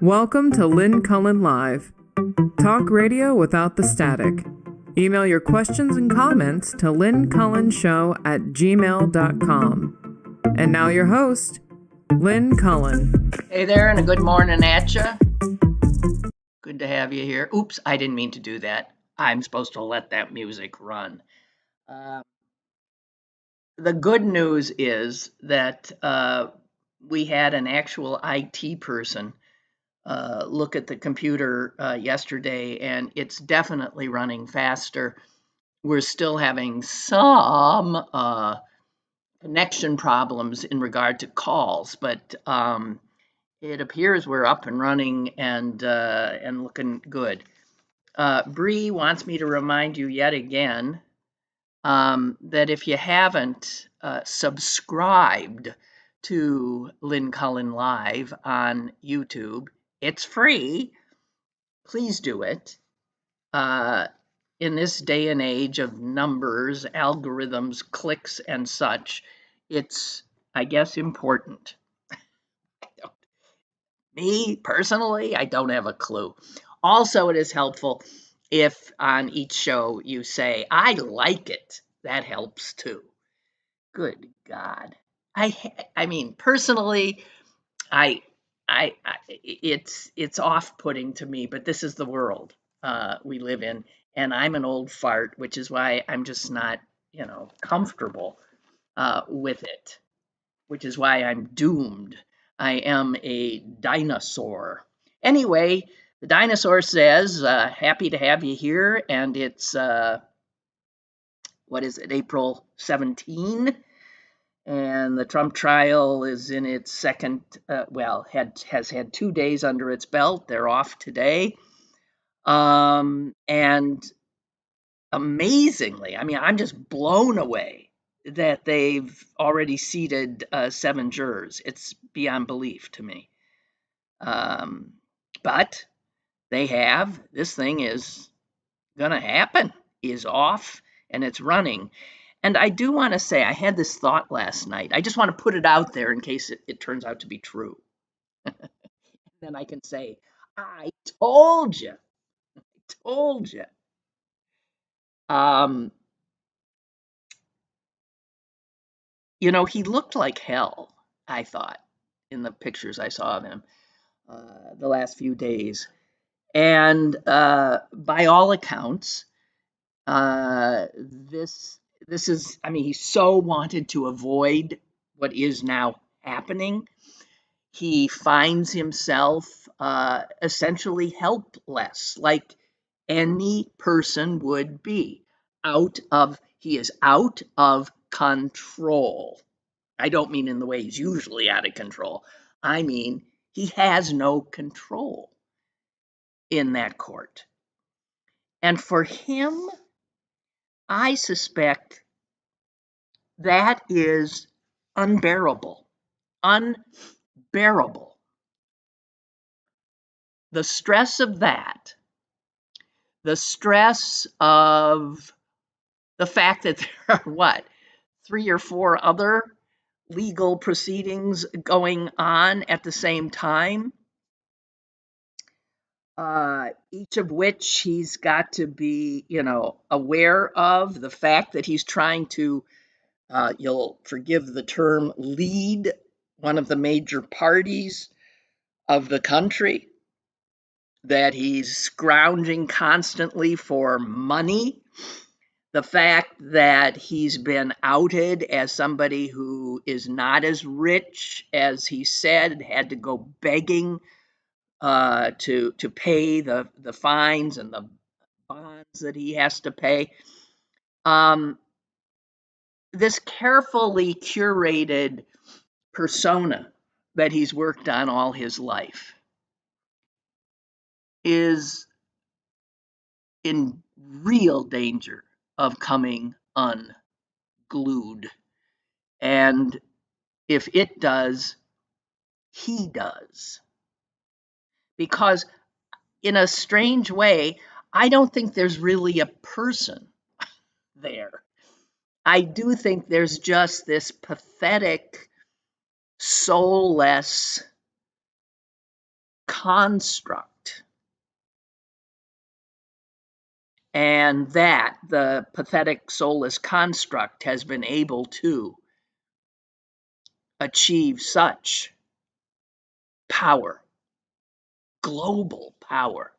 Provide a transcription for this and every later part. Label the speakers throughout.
Speaker 1: Welcome to Lynn Cullen Live. Talk radio without the static. Email your questions and comments to lynncullenshow@gmail.com. And now your host, Lynn Cullen.
Speaker 2: Hey there, and a good morning at you. Good to have you here. Oops, I didn't mean to do that. I'm supposed to let that music run. The good news is that we had an actual IT person look at the computer yesterday, and it's definitely running faster. We're still having some connection problems in regard to calls, but it appears we're up and running and looking good. Bree wants me to remind you yet again that if you haven't subscribed to Lynn Cullen Live on YouTube, it's free. Please do it. In this day and age of numbers, algorithms, clicks, and such, it's, I guess, important. Me, personally, I don't have a clue. Also, it is helpful if on each show you say, I like it. That helps too. Good God. I mean, personally, it's off-putting to me, but this is the world we live in, and I'm an old fart, which is why I'm just not, comfortable with it, which is why I'm doomed. I am a dinosaur. Anyway, the dinosaur says, happy to have you here, and it's, April 17? And the Trump trial is in its second, has had 2 days under its belt. They're off today. And amazingly, I mean, I'm just blown away that they've already seated 7 jurors. It's beyond belief to me. But they have. This thing is going to happen, is off, and it's running. And I do want to say, I had this thought last night. I just want to put it out there in case it turns out to be true. Then I can say, I told you. I told you. He looked like hell, I thought, in the pictures I saw of him the last few days. And by all accounts, this is, I mean, he so wanted to avoid what is now happening. He finds himself essentially helpless, like any person would be. He is out of control. I don't mean in the way he's usually out of control. I mean, he has no control in that court. And for him, I suspect that is unbearable. Unbearable. The stress of that, the stress of the fact that there are, 3 or 4 other legal proceedings going on at the same time, each of which he's got to be, aware of. The fact that he's trying to, you'll forgive the term, lead one of the major parties of the country, that he's scrounging constantly for money, the fact that he's been outed as somebody who is not as rich as he said, had to go begging to pay the fines and the bonds that he has to pay. This carefully curated persona that he's worked on all his life is in real danger of coming unglued. And if it does, he does. Because in a strange way, I don't think there's really a person there. I do think there's just this pathetic, soulless construct, and that the pathetic soulless construct has been able to achieve such power, global power,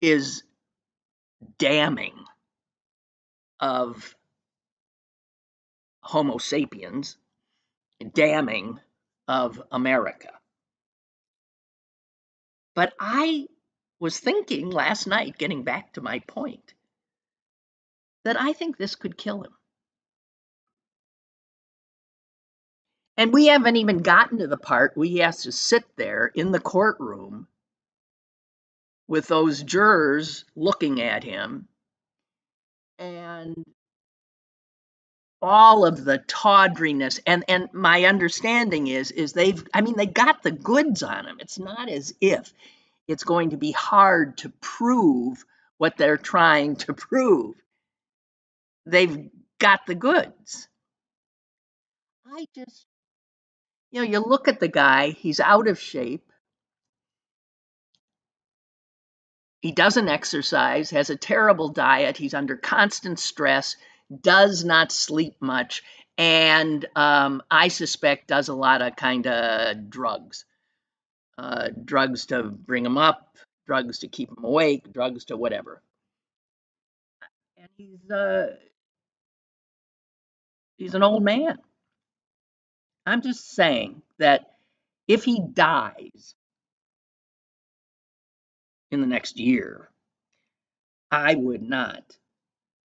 Speaker 2: is damning of Homo sapiens, damning of America. But I was thinking last night, getting back to my point, that I think this could kill him. And we haven't even gotten to the part where he has to sit there in the courtroom with those jurors looking at him, and all of the tawdriness. And my understanding is they got the goods on him. It's not as if it's going to be hard to prove what they're trying to prove. They've got the goods. I just, you look at the guy, he's out of shape. He doesn't exercise, has a terrible diet, he's under constant stress, does not sleep much, and I suspect does a lot of kind of drugs. Drugs to bring him up, drugs to keep him awake, drugs to whatever. And he's an old man. I'm just saying that if he dies in the next year, I would not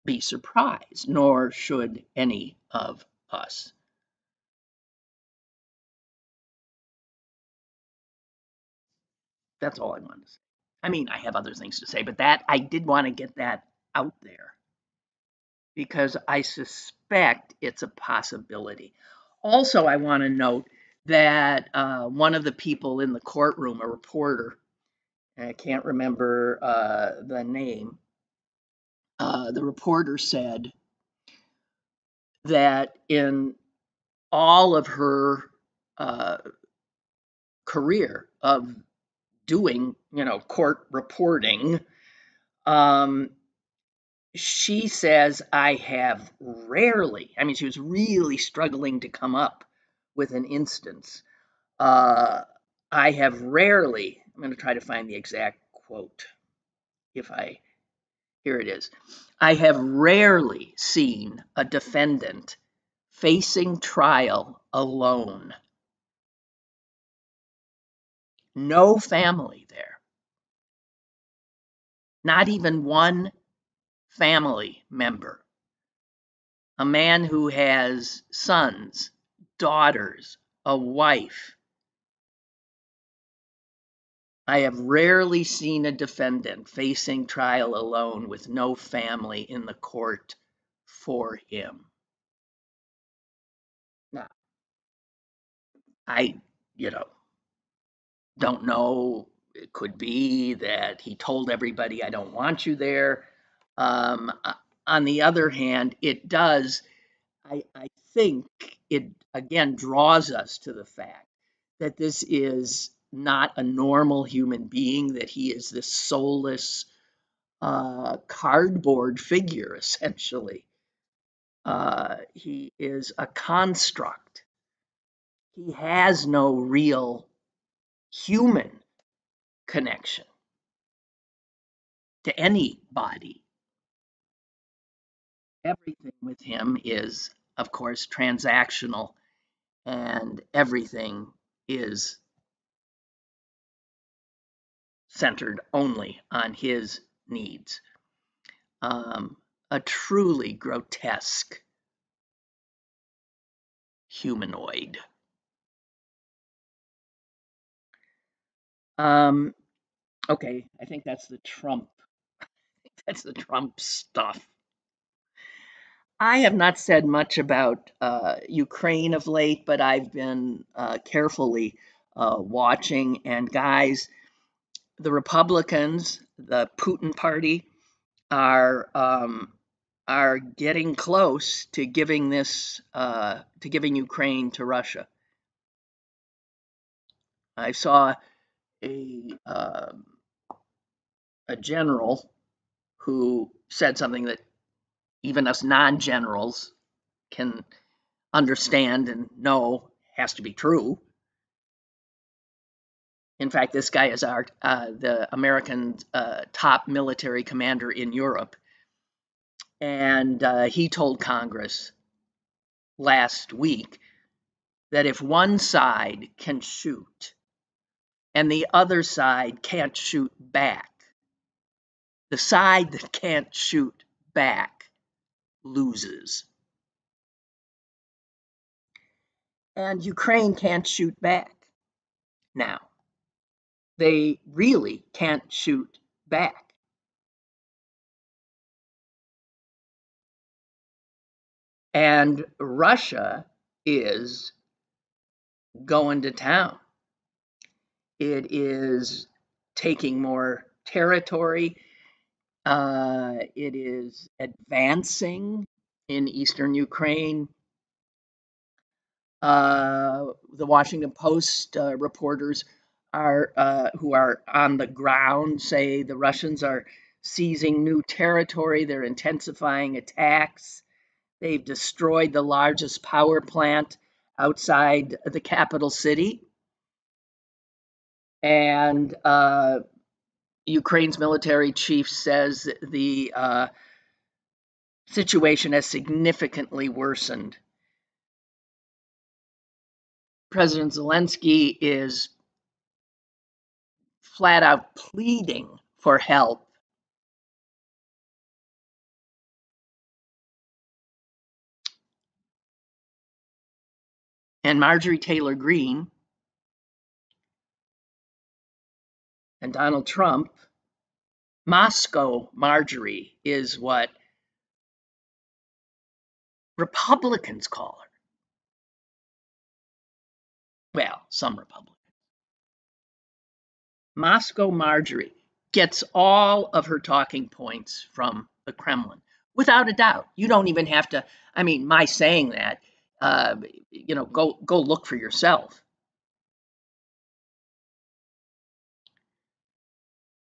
Speaker 2: be surprised, nor should any of us. That's all I wanted to say. I mean, I have other things to say, but that I did want to get that out there because I suspect it's a possibility. Also, I want to note that one of the people in the courtroom, a reporter, I can't remember the name, the reporter said that in all of her career of doing, court reporting, she says, I have rarely, she was really struggling to come up with an instance. I have rarely, I'm going to try to find the exact quote. Here it is. I have rarely seen a defendant facing trial alone. No family there. Not even one family member. A man who has sons, daughters, a wife. I have rarely seen a defendant facing trial alone with no family in the court for him. Now, I, don't know. It could be that he told everybody, I don't want you there. On the other hand, it does, I think it again draws us to the fact that this is not a normal human being, that he is this soulless cardboard figure, essentially. He is a construct. He has no real human connection to anybody. Everything with him is, of course, transactional, and everything is centered only on his needs. A truly grotesque humanoid. Okay, I think that's the Trump. That's the Trump stuff. I have not said much about Ukraine of late, but I've been carefully watching. And guys, the Republicans, the Putin party, are getting close to giving Ukraine to Russia. I saw a general who said something that even us non-generals can understand and know has to be true. In fact, this guy is the American top military commander in Europe, and he told Congress last week that if one side can shoot and the other side can't shoot back, the side that can't shoot back loses. And Ukraine can't shoot back now. They really can't shoot back. And Russia is going to town. It is taking more territory. It is advancing in eastern Ukraine. The Washington Post reporters who are on the ground say the Russians are seizing new territory. They're intensifying attacks. They've destroyed the largest power plant outside the capital city. And Ukraine's military chief says the situation has significantly worsened. President Zelensky is flat out pleading for help. And Marjorie Taylor Greene and Donald Trump, Moscow Marjorie is what Republicans call her. Well, some Republicans. Moscow Marjorie gets all of her talking points from the Kremlin, without a doubt. You don't even have to, I mean, my saying that, go look for yourself.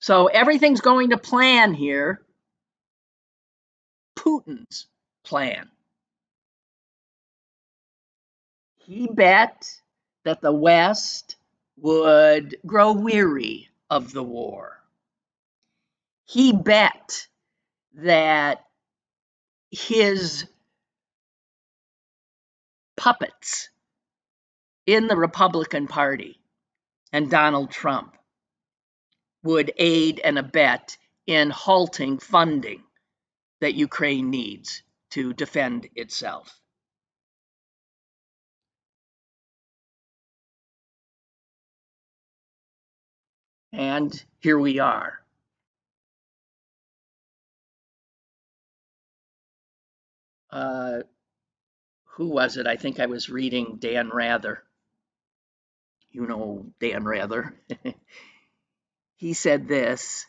Speaker 2: So everything's going to plan here. Putin's plan. He bet that the West would grow weary of the war. He bet that his puppets in the Republican Party and Donald Trump would aid and abet in halting funding that Ukraine needs to defend itself. And here we are. Who was it? I think I was reading Dan Rather. You know Dan Rather. He said this,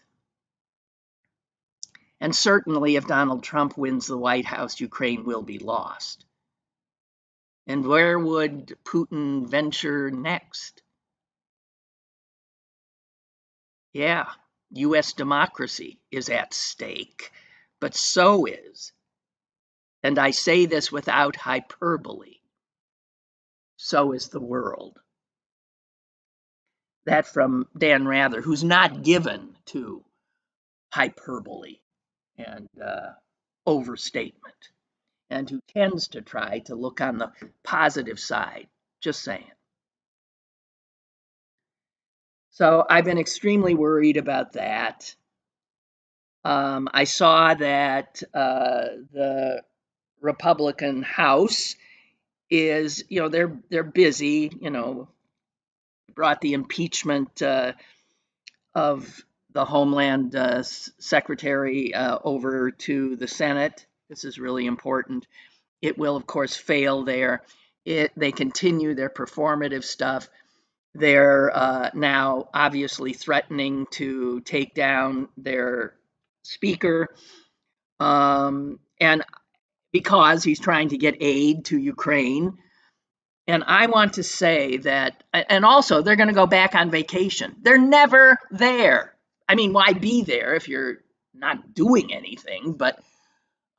Speaker 2: and certainly if Donald Trump wins the White House, Ukraine will be lost. And where would Putin venture next? Yeah, US democracy is at stake, but so is, and I say this without hyperbole, so is the world. That from Dan Rather, who's not given to hyperbole and overstatement, and who tends to try to look on the positive side. Just saying. So I've been extremely worried about that. I saw that the Republican House is, they're busy, brought the impeachment of the Homeland Secretary over to the Senate. This is really important. It will, of course, fail there. They continue their performative stuff. They're now obviously threatening to take down their speaker, and because he's trying to get aid to Ukraine, And I want to say that, and also they're going to go back on vacation. They're never there. I mean, why be there if you're not doing anything? But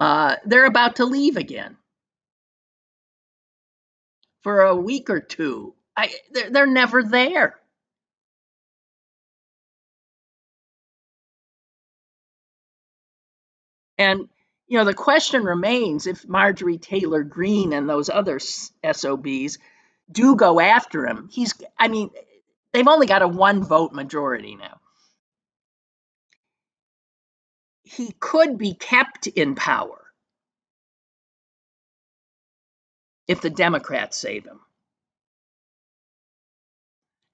Speaker 2: they're about to leave again for a week or two. They're never there. And the question remains, if Marjorie Taylor Greene and those other SOBs do go after him, I mean, they've only got a 1-vote majority now. He could be kept in power if the Democrats save him.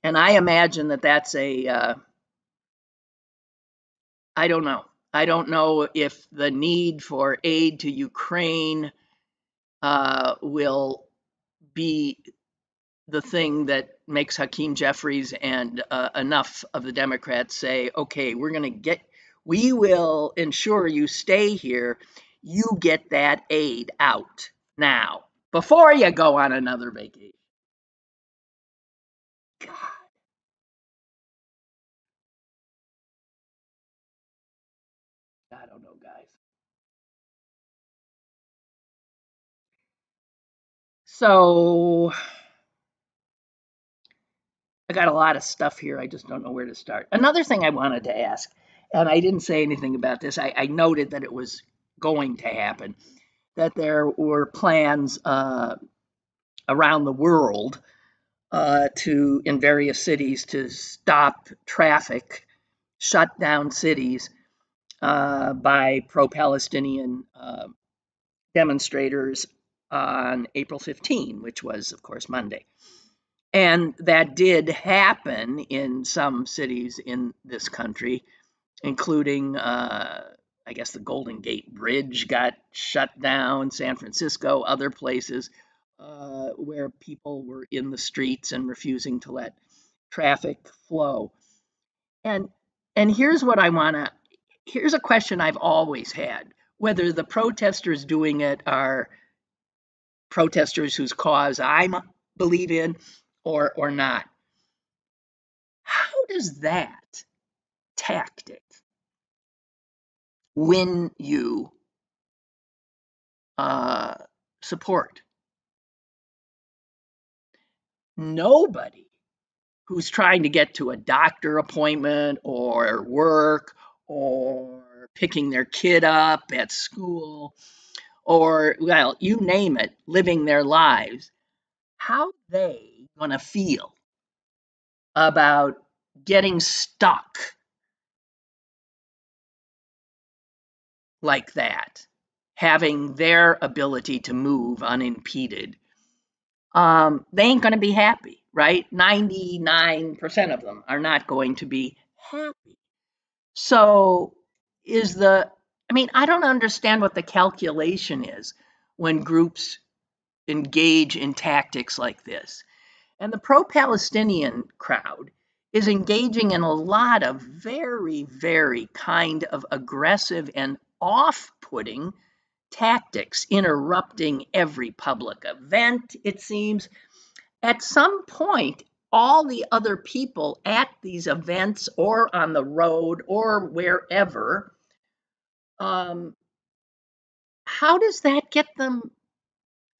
Speaker 2: And I imagine that that's I don't know. I don't know if the need for aid to Ukraine will be the thing that makes Hakeem Jeffries and enough of the Democrats say, okay, we will ensure you stay here. You get that aid out now before you go on another vacation. God, I don't know, guys. So I got a lot of stuff here. I just don't know where to start. Another thing I wanted to ask, and I didn't say anything about this, I noted that it was going to happen, that there were plans around the world in various cities to stop traffic, shut down cities by pro-Palestinian demonstrators on April 15, which was, of course, Monday. And that did happen in some cities in this country, including, I guess, the Golden Gate Bridge got shut down, San Francisco, other places where people were in the streets and refusing to let traffic flow. And here's what here's a question I've always had, whether the protesters doing it are protesters whose cause I believe in or not. How does that tactic win you support? Nobody who's trying to get to a doctor appointment or work or picking their kid up at school or, well, you name it, living their lives, how they going to feel about getting stuck like that, having their ability to move unimpeded, they ain't going to be happy, right? 99% of them are not going to be happy. So, I don't understand what the calculation is when groups engage in tactics like this. And the pro Palestinian crowd is engaging in a lot of very, very kind of aggressive and off putting tactics, interrupting every public event, it seems. At some point, all the other people at these events or on the road or wherever, how does that get them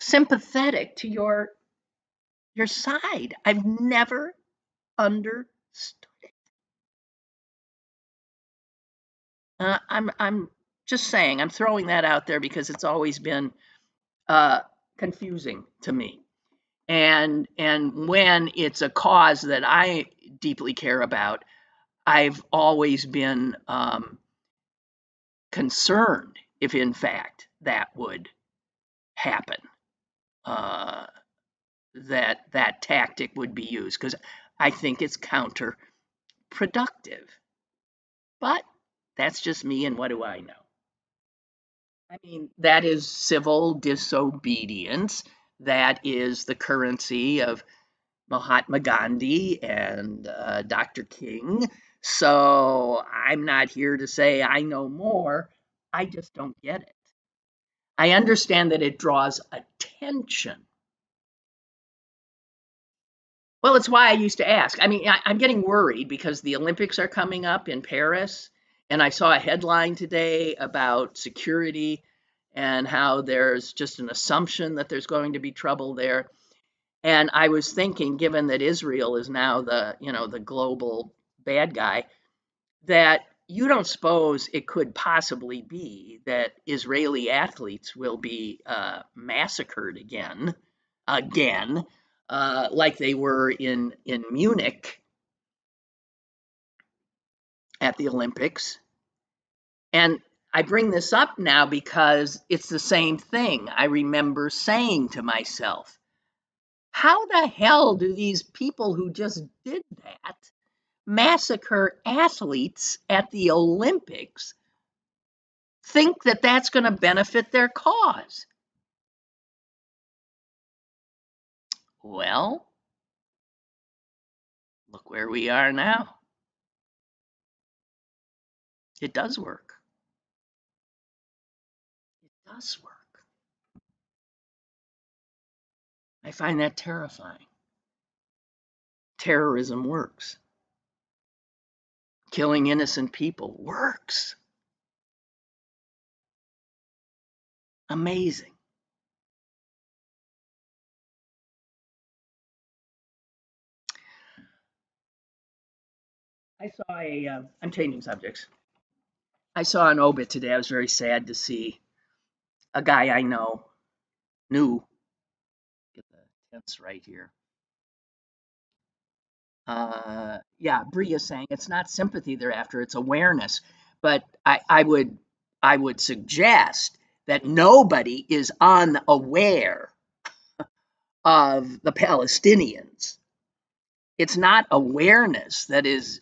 Speaker 2: sympathetic to your side? I've never understood it. I'm just saying, I'm throwing that out there because it's always been confusing to me. And when it's a cause that I deeply care about, I've always been concerned if, in fact, that would happen, that tactic would be used, because I think it's counterproductive. But that's just me, and what do I know? I mean, that is civil disobedience. That is the currency of Mahatma Gandhi and Dr. King. So I'm not here to say I know more. I just don't get it. I understand that it draws attention, Well, it's why I used to ask. I mean, I'm getting worried because the Olympics are coming up in Paris, and I saw a headline today about security and how there's just an assumption that there's going to be trouble there. And I was thinking, given that Israel is now the global bad guy, that you don't suppose it could possibly be that Israeli athletes will be massacred again, like they were in Munich at the Olympics. And I bring this up now because it's the same thing I remember saying to myself. How the hell do these people who just did that massacre athletes at the Olympics think that that's going to benefit their cause? Well, look where we are now. It does work. It does work. I find that terrifying. Terrorism works. Killing innocent people works. Amazing. I'm changing subjects. I saw an obit today. I was very sad to see a guy I knew, get the tense right here. Yeah, Bree is saying it's not sympathy they're after, it's awareness. But I would suggest that nobody is unaware of the Palestinians. It's not awareness that is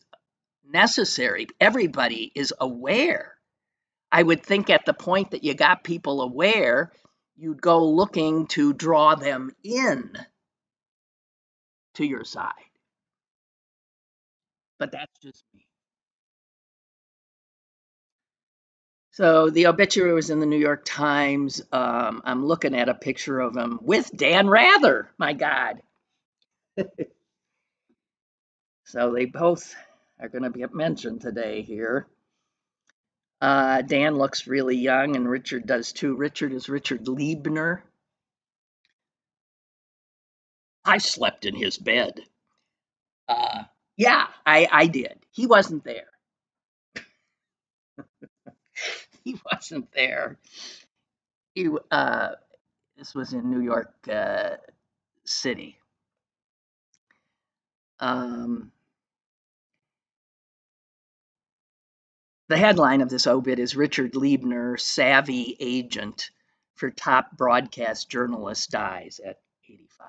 Speaker 2: necessary. Everybody is aware. I would think at the point that you got people aware, you'd go looking to draw them in to your side. But that's just me. So the obituary was in the New York Times. I'm looking at a picture of him with Dan Rather. My God. So they both are going to be mentioned today here. Dan looks really young, and Richard does too. Richard is Richard Liebner. I slept in his bed. Yeah, I did. He wasn't there. He wasn't there. He, this was in New York City. Um, the headline of this obit is Richard Liebner, savvy agent for top broadcast journalist, dies at 85.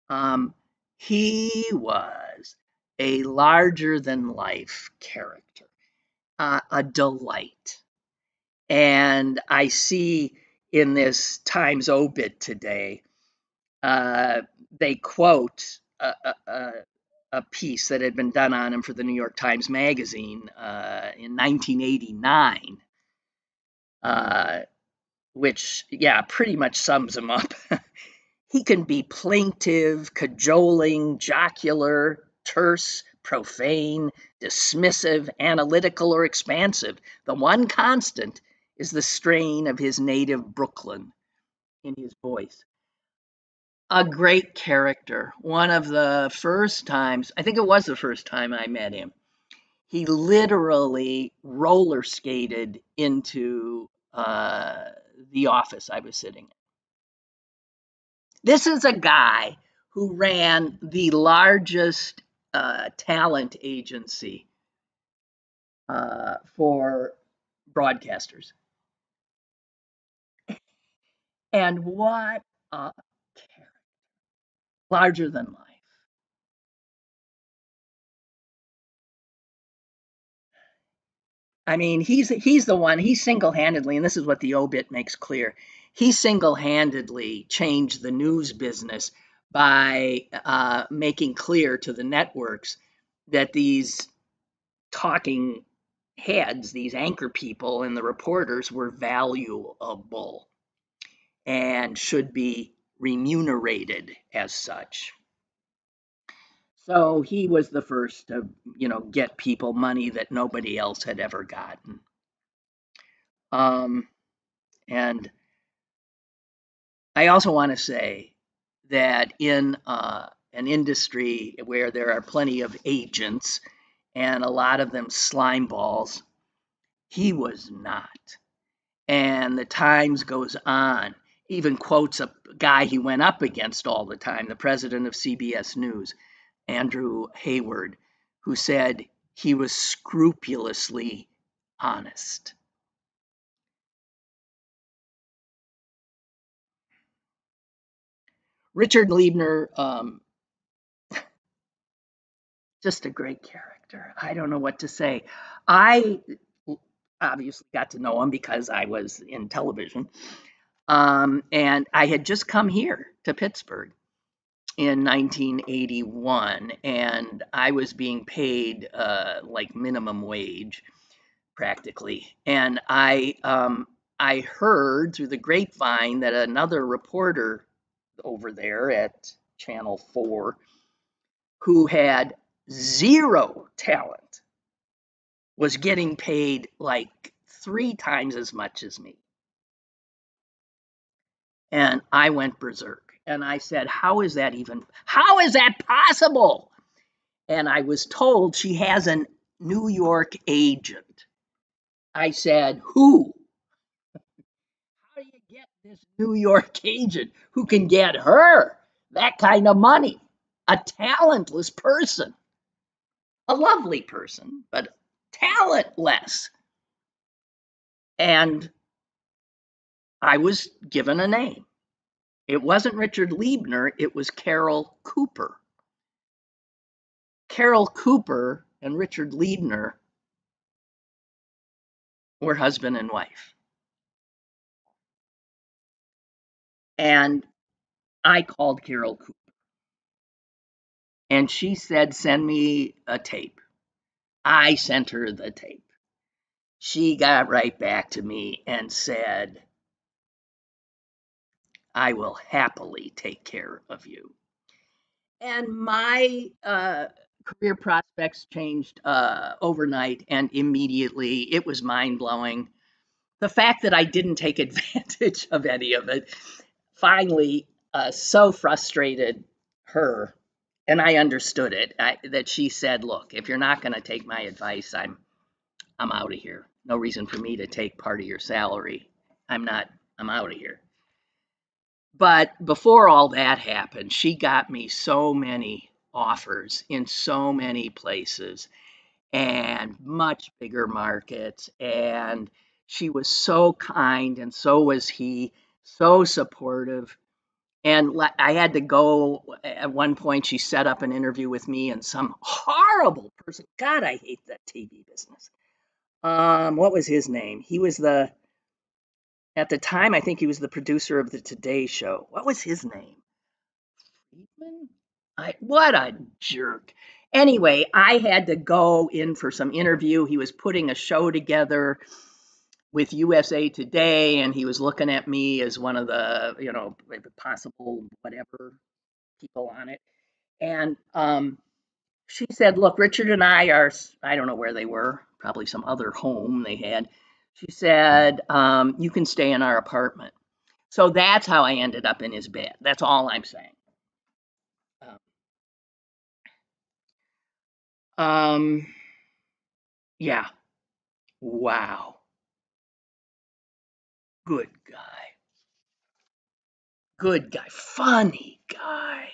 Speaker 2: Um, he was a larger than life character, a delight. And I see in this Times obit today, they quote a piece that had been done on him for the New York Times Magazine in 1989, which, yeah, pretty much sums him up. He can be plaintive, cajoling, jocular, terse, profane, dismissive, analytical, or expansive. The one constant is the strain of his native Brooklyn in his voice. A great character. One of the first times, I think it was the first time I met him, he literally roller skated into the office I was sitting in. This is a guy who ran the largest talent agency for broadcasters. And what a character. Larger than life. I mean, he's the one, he single-handedly, and this is what the obit makes clear, he single-handedly changed the news business by making clear to the networks that these talking heads, these anchor people and the reporters were valuable and should be remunerated as such. So he was the first to, get people money that nobody else had ever gotten. Um, and I also want to say that in an industry where there are plenty of agents and a lot of them slime balls, he was not. And the Times goes on, even quotes a guy he went up against all the time, the president of CBS News, Andrew Hayward, who said he was scrupulously honest. Richard Liebner, just a great character. I don't know what to say. I obviously got to know him because I was in television. And I had just come here to Pittsburgh in 1981, and I was being paid like minimum wage practically. And I heard through the grapevine that another reporter over there at Channel 4 who had zero talent was getting paid like 3 times as much as me. And I went berserk. And I said, how is that possible? And I was told she has a New York agent. I said, who? How do you get this New York agent who can get her that kind of money? A talentless person, a lovely person, but talentless. And I was given a name. It wasn't Richard Liebner, it was Carol Cooper. Carol Cooper and Richard Liebner were husband and wife. And I called Carol Cooper and she said, send me a tape. I sent her the tape. She got right back to me and said, I will happily take care of you. And my career prospects changed overnight and immediately. It was mind blowing. The fact that I didn't take advantage of any of it finally so frustrated her, and I understood it. That she said, "Look, if you're not going to take my advice, I'm out of here. No reason for me to take part of your salary. I'm not. I'm out of here." But before all that happened, she got me so many offers in so many places and much bigger markets. And she was so kind, and so was he, so supportive. And I had to go at one point. She set up an interview with me and some horrible person. God, I hate that TV business. What was his name? He was at the time, I think he was the producer of the Today Show. What was his name? Friedman? What a jerk. Anyway, I had to go in for some interview. He was putting a show together with USA Today, and he was looking at me as one of the, possible whatever people on it. And she said, look, Richard and I don't know where they were, probably some other home they had. She said, you can stay in our apartment. So that's how I ended up in his bed. That's all I'm saying. Um, yeah. Wow. Good guy. Good guy. Funny guy.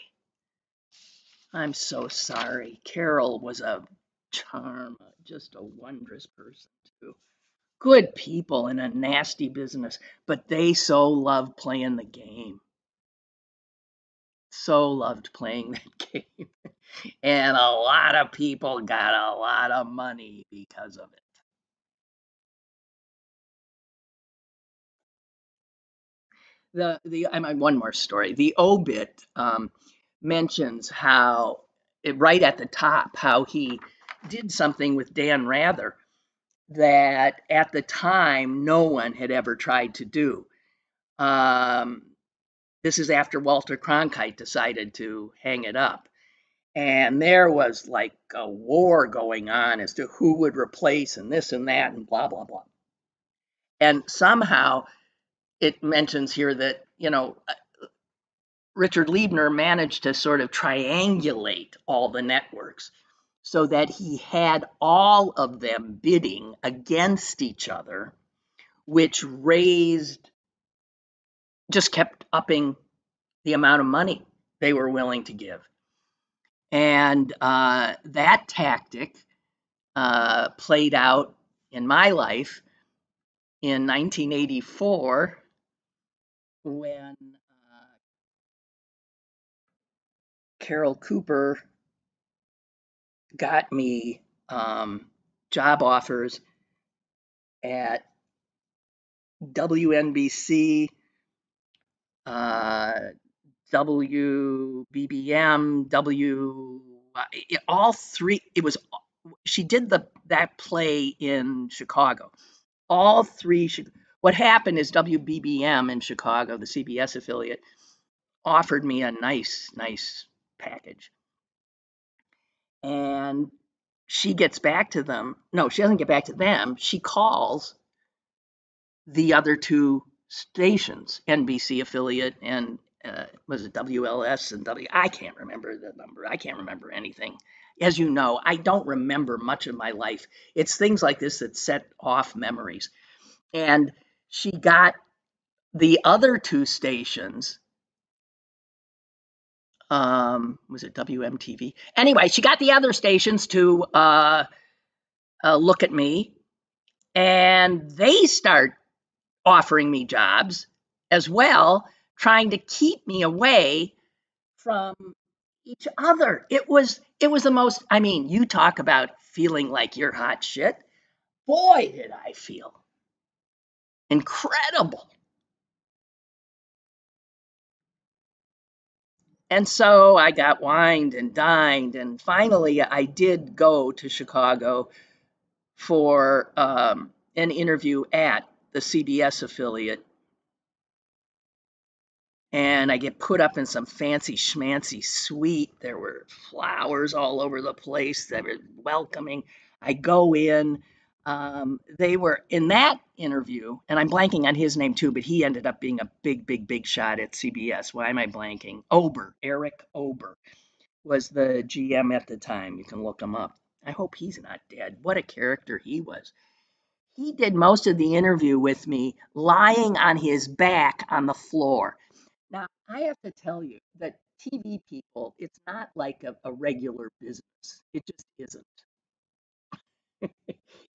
Speaker 2: I'm so sorry. Carol was a charm, just a wondrous person, too. Good people in a nasty business, but they so loved playing the game. So loved playing that game. And a lot of people got a lot of money because of it. I mean, one more story. The obit mentions how right at the top how he did something with Dan Rather that at the time no one had ever tried to do. Um, this is after Walter Cronkite decided to hang it up. And there was like a war going on as to who would replace and this and that and blah, blah, blah. And somehow it mentions here that, Richard Liebner managed to sort of triangulate all the networks so that he had all of them bidding against each other, which just kept upping the amount of money they were willing to give. And that tactic played out in my life in 1984 when Carol Cooper got me job offers at WNBC, WBBM, all three. She did that play in Chicago. All three. What happened is WBBM in Chicago, the CBS affiliate, offered me a nice package, and she gets back to them. No, she doesn't get back to them. She calls the other two stations, NBC affiliate and was it WLS and I can't remember the number. I can't remember anything. As you know, I don't remember much of my life. It's things like this that set off memories. And she got the other two stations. Was it WMTV? Anyway, she got the other stations to look at me, and they start offering me jobs as well, trying to keep me away from each other. It was the most, you talk about feeling like you're hot shit. Boy, did I feel incredible. And so I got wined and dined, and finally I did go to Chicago for an interview at the CBS affiliate. And I get put up in some fancy schmancy suite. There were flowers all over the place that were welcoming. I go in. They were in that interview, and I'm blanking on his name too, but he ended up being a big shot at CBS. Why am I blanking? Eric Ober was the GM at the time. You can look him up. I hope he's not dead. What a character he was. He did most of the interview with me lying on his back on the floor. Now, I have to tell you that TV people, it's not like a regular business. It just isn't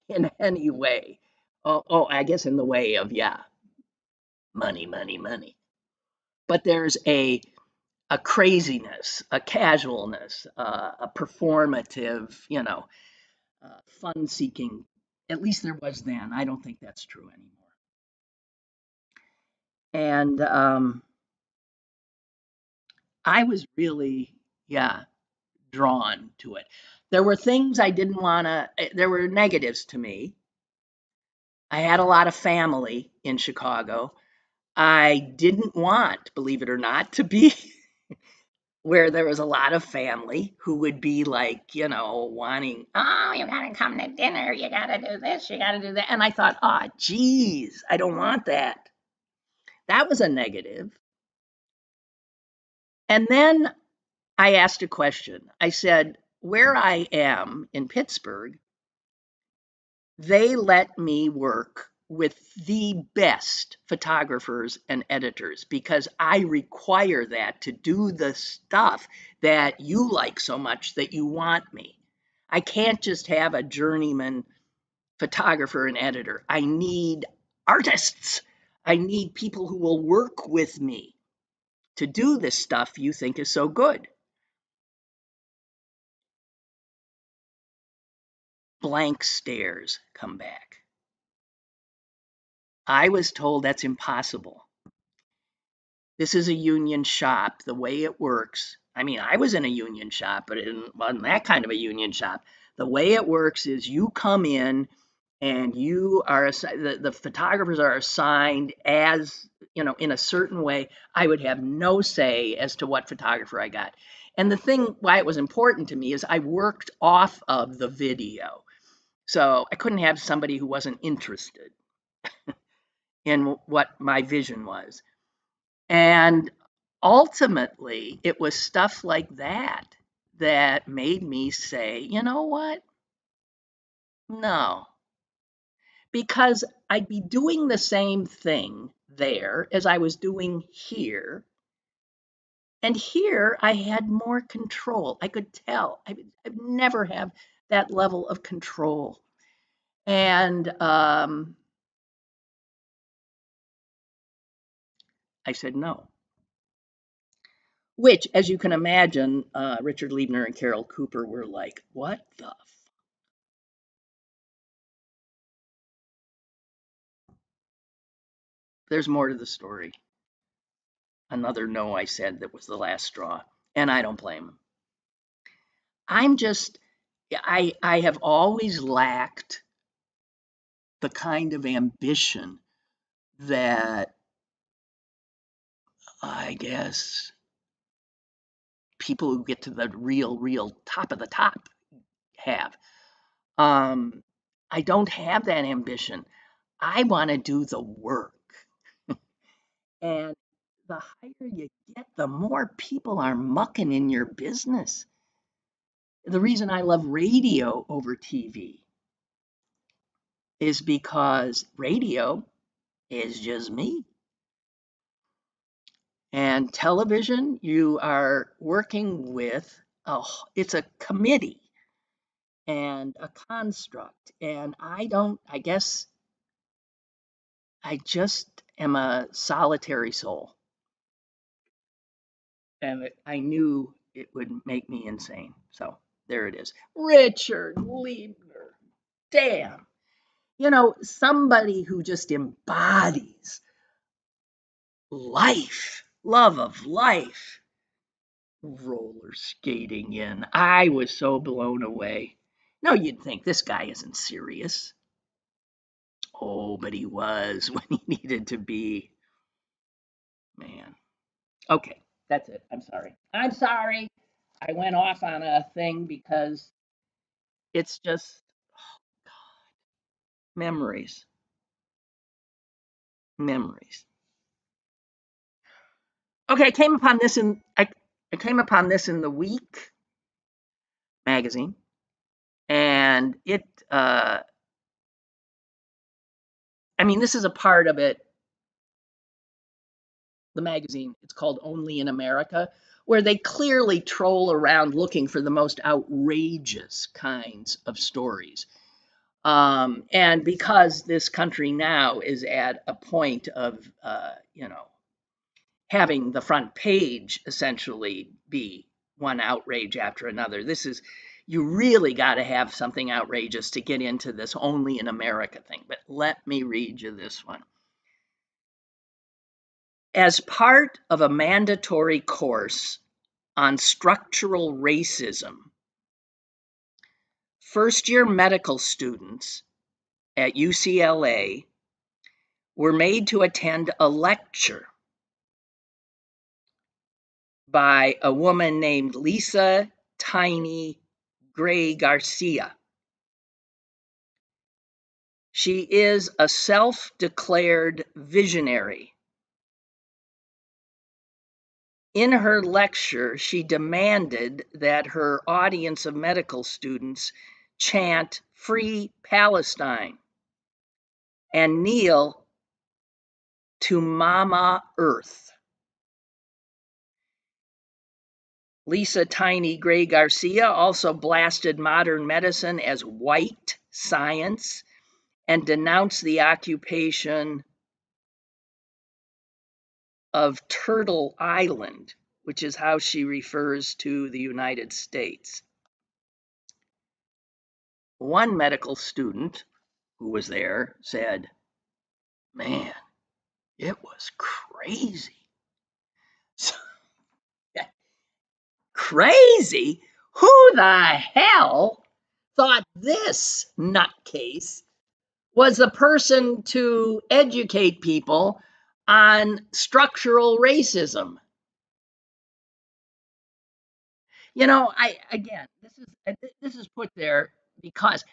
Speaker 2: in any way. I guess in the way of, money, money, money. But there's a craziness, a casualness, a performative, fun seeking. At least there was then. I don't think that's true anymore. And I was really, drawn to it. There were things I didn't want to, there were negatives to me. I had a lot of family in Chicago. I didn't want, believe it or not, to be where there was a lot of family who would be like, wanting, oh, you got to come to dinner. You got to do this. You got to do that. And I thought, oh, geez, I don't want that. That was a negative. And then I asked a question. I said, where I am in Pittsburgh, they let me work with the best photographers and editors because I require that to do the stuff that you like so much that you want me. I can't just have a journeyman photographer and editor. I need artists. I need people who will work with me to do this stuff you think is so good. Blank stares come back. I was told that's impossible. This is a union shop. The way it works, I was in a union shop, but it wasn't that kind of a union shop. The way it works is you come in and you are the photographers are assigned as, in a certain way. I would have no say as to what photographer I got. And the thing why it was important to me is I worked off of the video. So I couldn't have somebody who wasn't interested in what my vision was. And ultimately, it was stuff like that that made me say, you know what? No, because I'd be doing the same thing there as I was doing here. And here I had more control. I could tell. I'd never have that level of control. And I said no. Which, as you can imagine, Richard Liebner and Carol Cooper were like, what the? There's more to the story. Another no, I said, that was the last straw. And I don't blame them. I'm just, I have always lacked the kind of ambition that I guess people who get to the real top of the top have. Um, I don't have that ambition. I want to do the work. And the higher you get, the more people are mucking in your business. The reason I love radio over TV is because radio is just me. And television, you are working with, oh, it's a committee and a construct. And I guess I just am a solitary soul. And I knew it would make me insane. So there it is. Richard Liebner. Damn. Somebody who just embodies life, love of life, roller skating in. I was so blown away. No, you'd think this guy isn't serious. Oh, but he was when he needed to be. Man. Okay, that's it. I'm sorry. I'm sorry. I went off on a thing because it's just memories. Memories. Okay, I came upon this in the Week magazine, and it. I mean, this is a part of it. The magazine. It's called Only in America, where they clearly troll around looking for the most outrageous kinds of stories. And because this country now is at a point of, having the front page essentially be one outrage after another, you really got to have something outrageous to get into this Only in America thing. But let me read you this one. As part of a mandatory course on structural racism, first-year medical students at UCLA were made to attend a lecture by a woman named Lisa Tiny Gray Garcia. She is a self-declared visionary. In her lecture, she demanded that her audience of medical students chant "Free Palestine" and kneel to Mama Earth. Lisa Tiny Gray Garcia also blasted modern medicine as white science and denounced the occupation of Turtle Island, which is how she refers to the United States. One medical student who was there said, "Man, it was crazy." Crazy? Who the hell thought this nutcase was the person to educate people on structural racism? This is put there because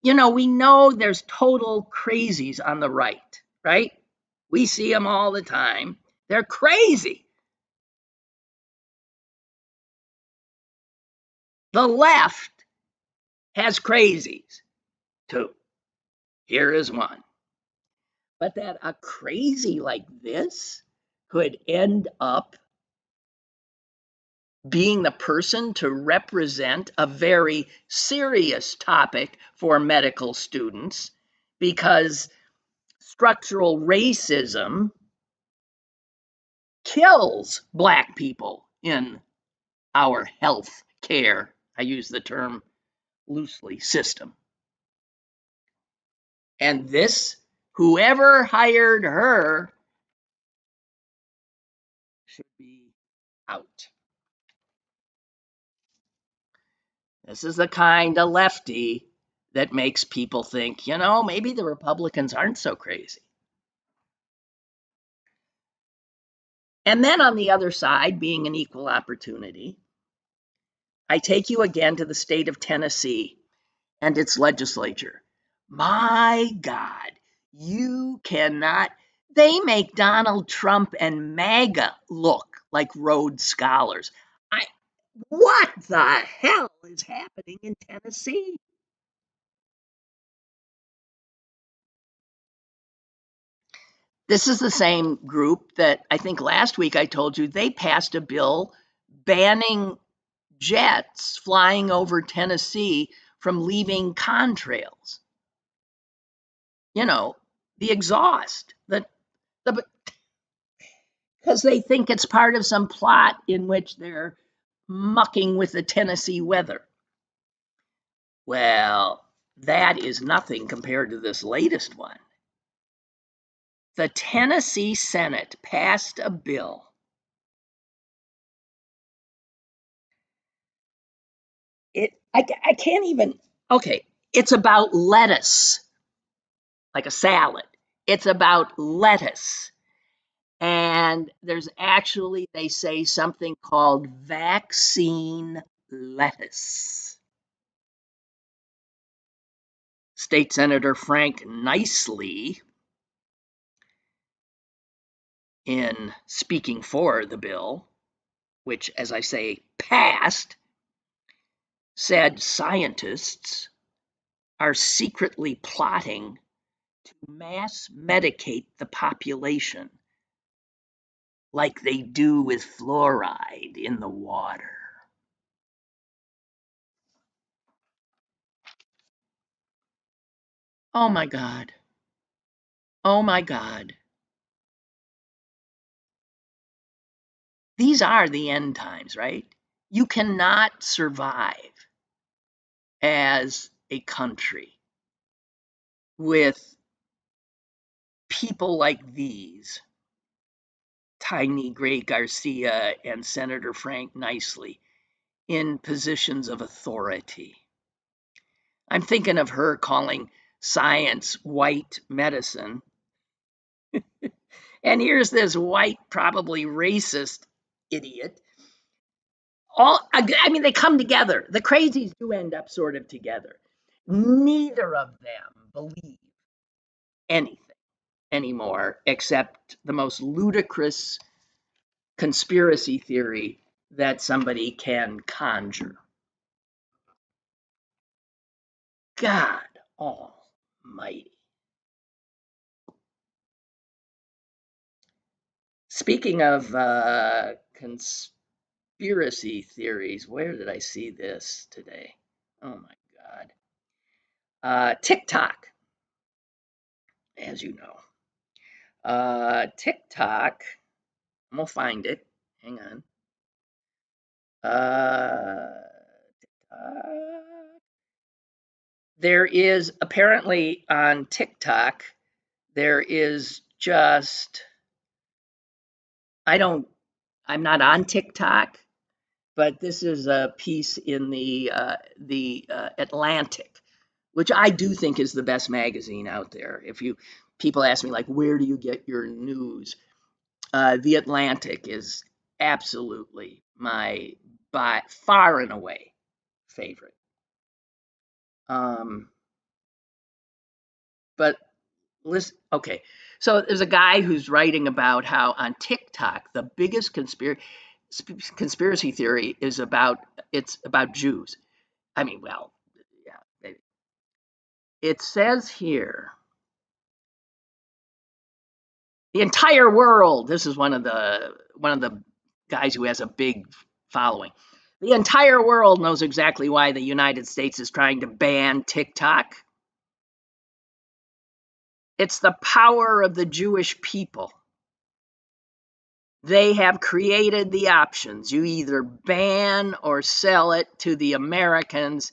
Speaker 2: we know there's total crazies on the right? We see them all the time. They're crazy. The left has crazies too. Here is one. But that a crazy like this could end up being the person to represent a very serious topic for medical students because structural racism kills Black people in our health care, I use the term loosely, system. And this, whoever hired her, should be out. This is the kind of lefty that makes people think, maybe the Republicans aren't so crazy. And then on the other side, being an equal opportunity, I take you again to the state of Tennessee and its legislature. My God, you cannot. They make Donald Trump and MAGA look like Rhodes Scholars. What the hell is happening in Tennessee? This is the same group that I think last week I told you they passed a bill banning jets flying over Tennessee from leaving contrails. The exhaust, because they think it's part of some plot in which they're mucking with the Tennessee weather. Well, that is nothing compared to this latest one. The Tennessee Senate passed a bill I can't even. Okay, it's about lettuce, like a salad. It's about lettuce. And there's actually, they say, something called vaccine lettuce. State Senator Frank Nicely, in speaking for the bill, which, as I say, passed, said scientists are secretly plotting to mass medicate the population like they do with fluoride in the water. Oh my God. Oh my God. These are the end times, right? You cannot survive as a country with people like these, Tiny Gray Garcia and Senator Frank Nicely, in positions of authority. I'm thinking of her calling science white medicine. And here's this white, probably racist idiot. They come together. The crazies do end up sort of together. Neither of them believe anything anymore except the most ludicrous conspiracy theory that somebody can conjure. God almighty. Speaking of conspiracy theories, where did I see this today? Oh my God. TikTok, as you know. TikTok, I'm gonna find it. Hang on. Uh, there is apparently on TikTok, there is just, I'm not on TikTok, but this is a piece in the Atlantic, which I do think is the best magazine out there. People ask me like, where do you get your news? The Atlantic is absolutely my by far and away favorite. But listen, okay. So there's a guy who's writing about how on TikTok the biggest conspiracy theory is about Jews. I mean, well, yeah. It says here the entire world. This is one of the guys who has a big following. The entire world knows exactly why the United States is trying to ban TikTok. It's the power of the Jewish people. They have created the options. You either ban or sell it to the Americans.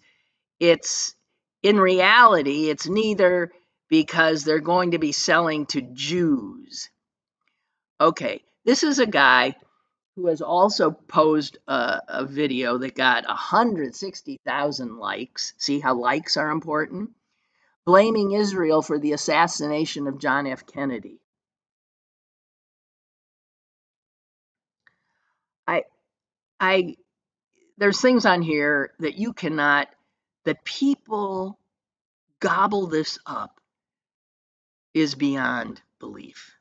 Speaker 2: It's in reality, it's neither, because they're going to be selling to Jews. Okay, this is a guy who has also posed a video that got 160,000 likes. See how likes are important? Blaming Israel for the assassination of John F. Kennedy. I there's things on here that you cannot, that people gobble this up is beyond belief.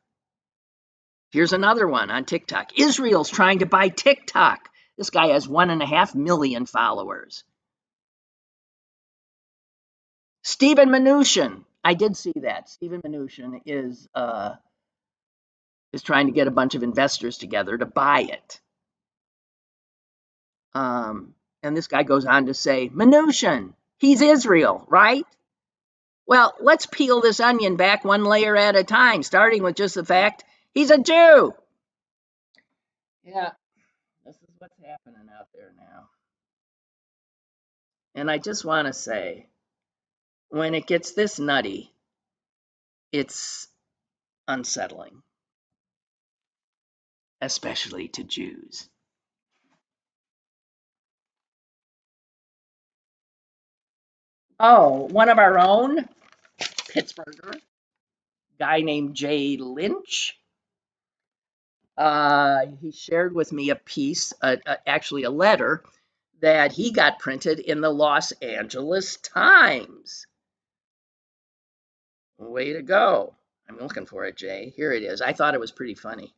Speaker 2: Here's another one on TikTok. Israel's trying to buy TikTok. This guy has 1.5 million followers. Stephen Mnuchin. I did see that. Stephen Mnuchin is trying to get a bunch of investors together to buy it. And this guy goes on to say, Mnuchin, he's Israel, right? Well, let's peel this onion back one layer at a time, starting with just the fact he's a Jew. Yeah, this is what's happening out there now. And I just want to say, when it gets this nutty, it's unsettling, especially to Jews. Oh, one of our own, Pittsburgher, guy named Jay Lynch. He shared with me a piece, actually a letter, that he got printed in the Los Angeles Times. Way to go. I'm looking for it, Jay. Here it is. I thought it was pretty funny.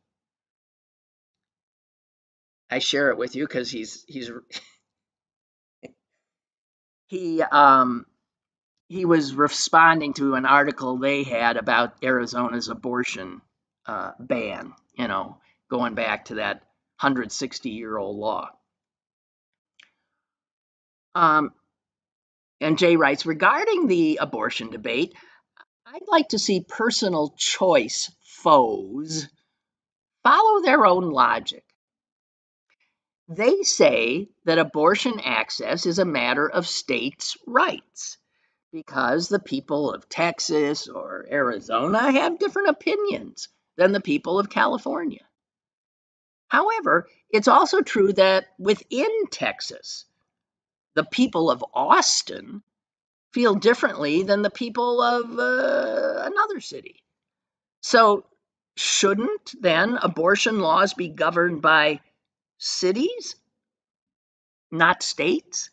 Speaker 2: I share it with you because he was responding to an article they had about Arizona's abortion ban, going back to that 160-year-old law. And Jay writes, regarding the abortion debate, I'd like to see personal choice foes follow their own logic. They say that abortion access is a matter of states' rights because the people of Texas or Arizona have different opinions than the people of California. However, it's also true that within Texas, the people of Austin feel differently than the people of another city. So, shouldn't then abortion laws be governed by cities, not states?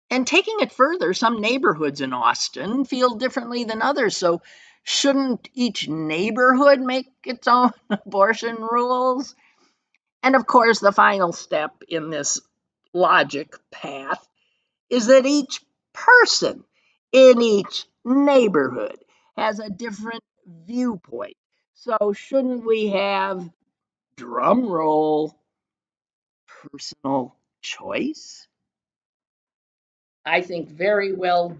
Speaker 2: And taking it further, some neighborhoods in Austin feel differently than others. So, shouldn't each neighborhood make its own abortion rules? And of course, the final step in this logic path is that each person in each neighborhood has a different viewpoint. So, shouldn't we have, drum roll, personal choice? I think very well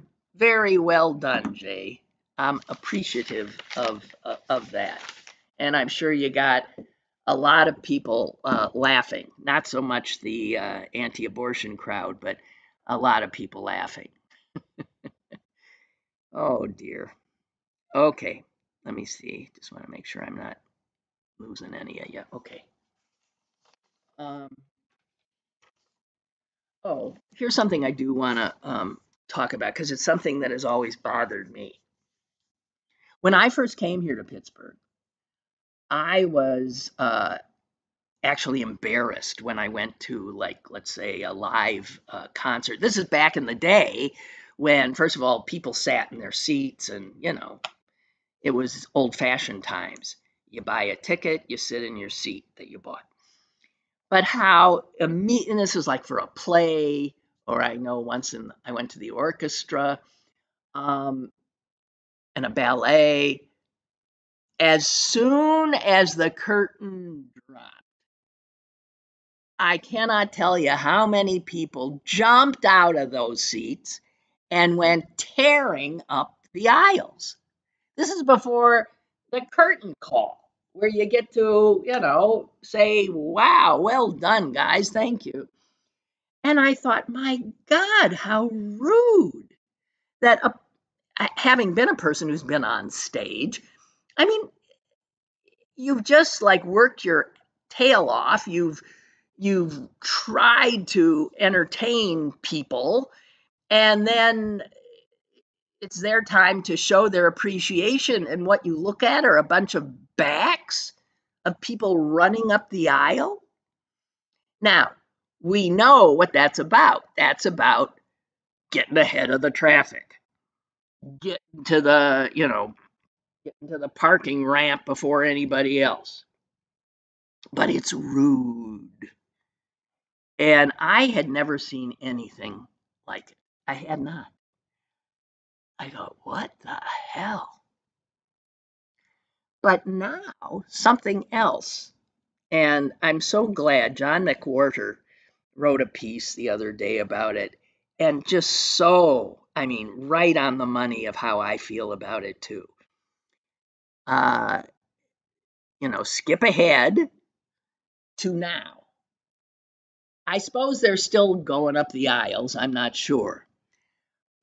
Speaker 2: done, Jay. I'm appreciative of that, and I'm sure you got a lot of people laughing. Not so much the anti-abortion crowd, but a lot of people laughing. Oh dear. Okay, let me see. Just want to make sure I'm not losing any of you. Okay. Um, oh, here's something I do want to talk about because it's something that has always bothered me. When I first came here to Pittsburgh, I was actually embarrassed when I went to, like, let's say, a live concert. This is back in the day when, first of all, people sat in their seats, and it was old-fashioned times. You buy a ticket, you sit in your seat that you bought. But how and this was like for a play, or I know once I went to the orchestra, um, and a ballet. As soon as the curtain dropped, I cannot tell you how many people jumped out of those seats and went tearing up the aisles. This is before the curtain call, where you get to, say, wow, well done, guys, thank you. And I thought, my God, how rude that having been a person who's been on stage, I mean, you've just like worked your tail off. You've tried to entertain people, and then it's their time to show their appreciation, and what you look at are a bunch of backs of people running up the aisle. Now, we know what that's about. That's about getting ahead of the traffic, getting to the parking ramp before anybody else. But it's rude. And I had never seen anything like it. I had not. I thought, what the hell? But now something else. And I'm so glad John McWhorter wrote a piece the other day about it. And just so, right on the money of how I feel about it too. Uh, skip ahead to now. I suppose they're still going up the aisles, I'm not sure.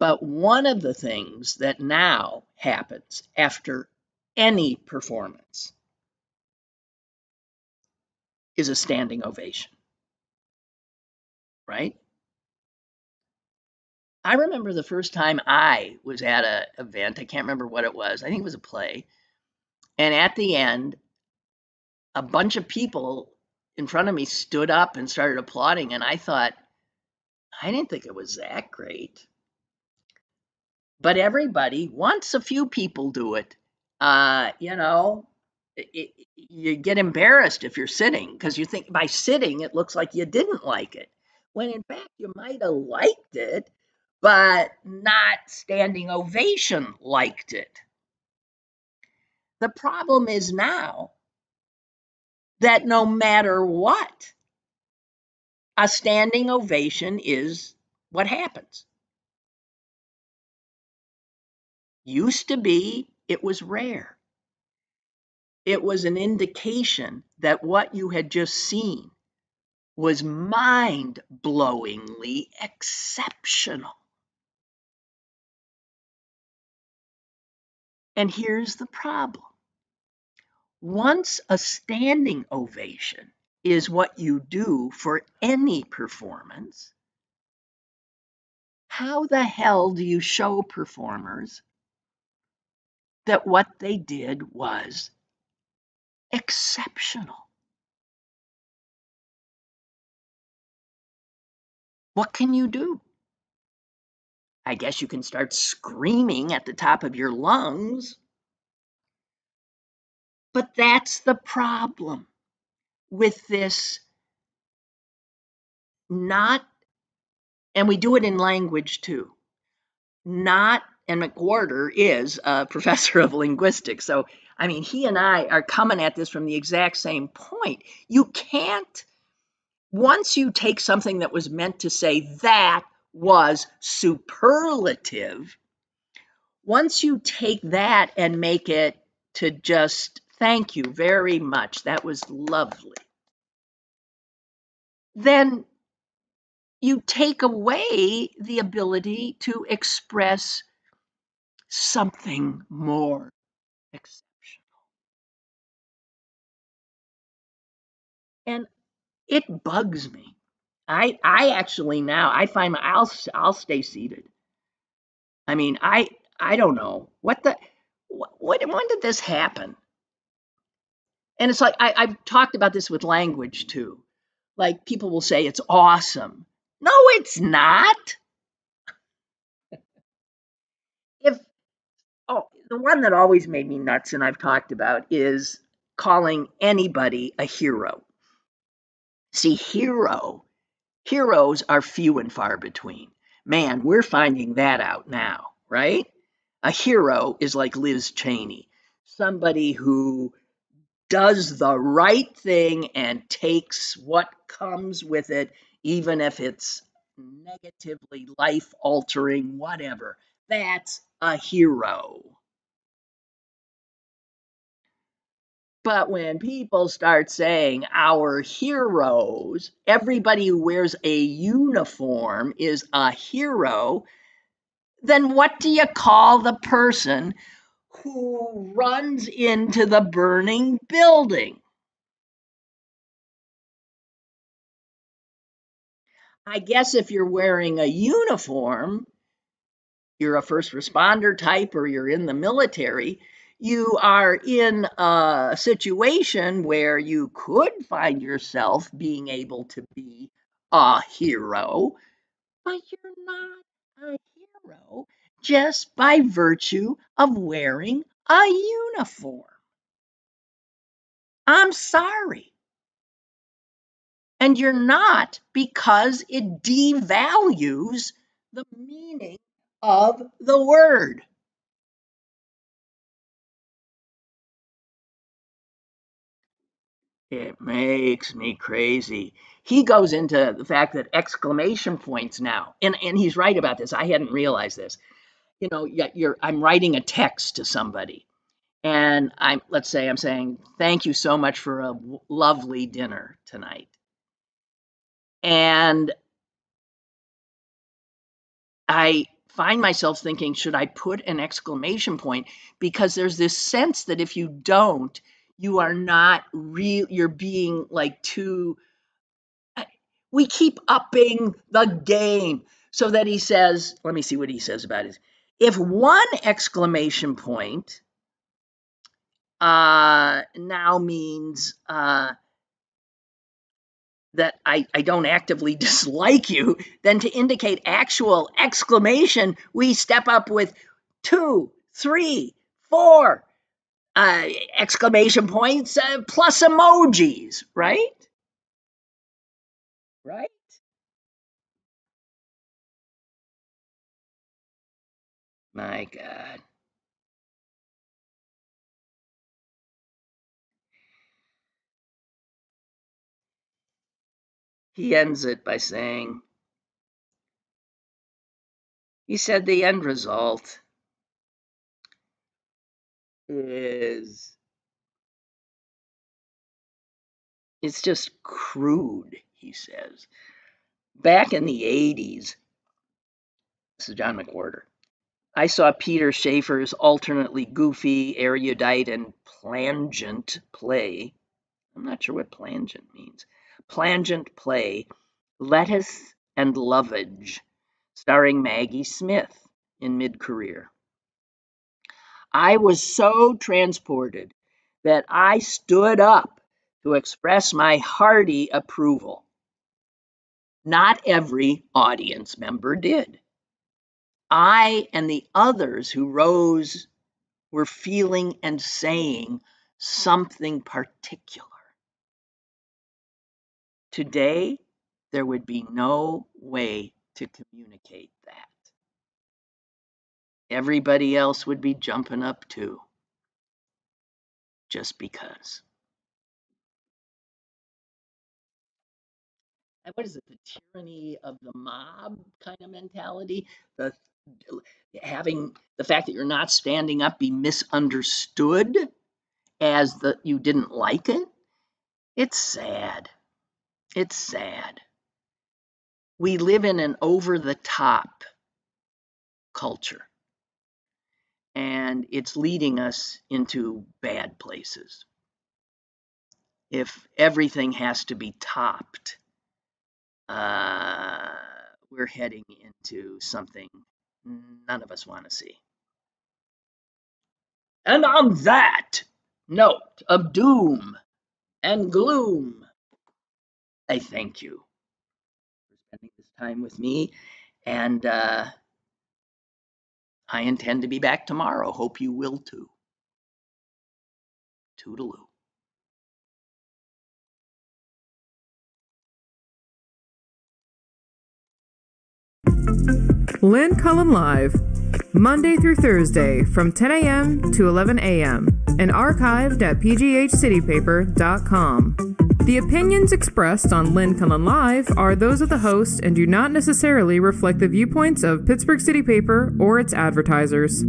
Speaker 2: But one of the things that now happens after any performance is a standing ovation, right? I remember the first time I was at an event, I can't remember what it was, I think it was a play, and at the end, a bunch of people in front of me stood up and started applauding, and I thought, I didn't think it was that great. But everybody, once a few people do it, you get embarrassed if you're sitting, because you think by sitting it looks like you didn't like it, when in fact you might have liked it, but not standing ovation liked it. The problem is now that no matter what, a standing ovation is what happens. Used to be, it was rare. It was an indication that what you had just seen was mind-blowingly exceptional. And here's the problem. Once a standing ovation is what you do for any performance, how the hell do you show performers that what they did was exceptional? What can you do? I guess you can start screaming at the top of your lungs. But that's the problem with this, not, and we do it in language too, not, and McWhorter is a professor of linguistics. So, he and I are coming at this from the exact same point. You can't, once you take something that was meant to say that was superlative, once you take that and make it to just thank you very much, that was lovely, then you take away the ability to express something more exceptional. And it bugs me. I actually now I find I'll stay seated. I don't know when did this happen? And it's like I've talked about this with language too. Like people will say it's awesome. No, it's not. If the one that always made me nuts and I've talked about is calling anybody a hero. See, heroes are few and far between. Man, we're finding that out now, right? A hero is like Liz Cheney, somebody who does the right thing and takes what comes with it, even if it's negatively life altering, whatever. That's a hero. But when people start saying our heroes, everybody who wears a uniform is a hero, then what do you call the person who runs into the burning building? I guess if you're wearing a uniform, you're a first responder type or you're in the military, you are in a situation where you could find yourself being able to be a hero, but you're not a hero just by virtue of wearing a uniform. I'm sorry. And you're not, because it devalues the meaning of the word. It makes me crazy. He goes into the fact that exclamation points now, and he's right about this. I hadn't realized this. You know, I'm writing a text to somebody, and let's say I'm saying, "Thank you so much for a lovely dinner tonight." And I find myself thinking, should I put an exclamation point? Because there's this sense that if you don't, you are not real, you're being like too, we keep upping the game. So that he says, let me see what he says about it. If one exclamation point now means that I don't actively dislike you, then to indicate actual exclamation, we step up with 2, 3, 4 exclamation points plus emojis, right? Right? My God. He ends it by saying, he said the end result is, it's just crude, he says. Back in the 80s, this is John McWhorter, I saw Peter Shaffer's alternately goofy, erudite, and plangent play. I'm not sure what plangent means. Plangent play, Lettuce and Lovage, starring Maggie Smith in mid-career. I was so transported that I stood up to express my hearty approval. Not every audience member did. I and the others who rose were feeling and saying something particular. Today, there would be no way to communicate that. Everybody else would be jumping up too, just because. And what is it, the tyranny of the mob kind of mentality? The having the fact that you're not standing up be misunderstood as that you didn't like it. It's sad. It's sad. We live in an over the top culture, and it's leading us into bad places. If everything has to be topped, we're heading into something none of us want to see. And on that note of doom, and gloom. I thank you for spending this time with me, and I intend to be back tomorrow. Hope you will too. Toodaloo.
Speaker 1: Lynn Cullen Live, Monday through Thursday from 10 a.m. to 11 a.m. and archived at pghcitypaper.com. The opinions expressed on Lynn Cullen Live are those of the host and do not necessarily reflect the viewpoints of Pittsburgh City Paper or its advertisers.